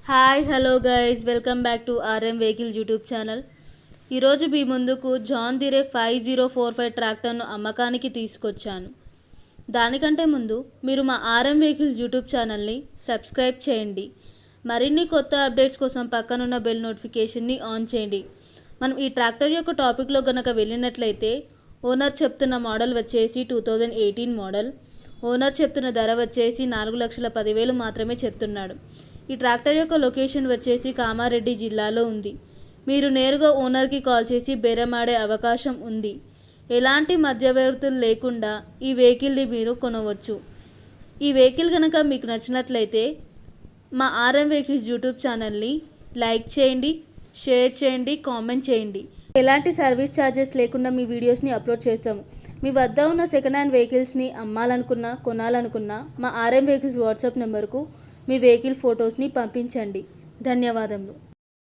Hi hello guys, welcome back to RM vehicles YouTube channel. ఈరోజు మీ ముందుకు John Deere 5045 ట్రాక్టర్ను అమ్మకానికి తీసుకొచ్చాను. దానికంటే ముందు మీరు మా ఆర్ఎం వెహికల్స్ యూట్యూబ్ ఛానల్ని సబ్స్క్రైబ్ చేయండి. మరిన్ని కొత్త అప్డేట్స్ కోసం పక్కనున్న బెల్ నోటిఫికేషన్ని ఆన్ చేయండి. మనం ఈ ట్రాక్టర్ యొక్క టాపిక్లో కనుక వెళ్ళినట్లయితే, ఓనర్ చెప్తున్న మోడల్ వచ్చేసి 2018 మోడల్. ఓనర్ చెప్తున్న ధర వచ్చేసి 4,10,000 మాత్రమే చెప్తున్నాడు. ఈ ట్రాక్టర్ యొక్క లొకేషన్ వచ్చేసి కామారెడ్డి జిల్లాలో ఉంది. మీరు నేరుగా ఓనర్కి కాల్ చేసి బేరమాడే అవకాశం ఉంది. ఎలాంటి మధ్యవర్తులు లేకుండా ఈ వెహికల్ని మీరు కొనవచ్చు. ఈ వెహికల్ కనుక మీకు నచ్చినట్లయితే మా ఆర్ఎం వెహికల్స్ యూట్యూబ్ ఛానల్ని లైక్ చేయండి, షేర్ చేయండి, కామెంట్ చేయండి. ఎలాంటి సర్వీస్ ఛార్జెస్ లేకుండా మీ వీడియోస్ని అప్లోడ్ చేస్తాము. మీ వద్ద ఉన్న సెకండ్ హ్యాండ్ వెహికల్స్ని అమ్మాలనుకున్నా, కొనాలనుకున్నా మా ఆర్ఎం వెహికల్స్ వాట్సాప్ నెంబర్కు మీ వెహికల్ ఫొటోస్ని పంపించండి. ధన్యవాదములు.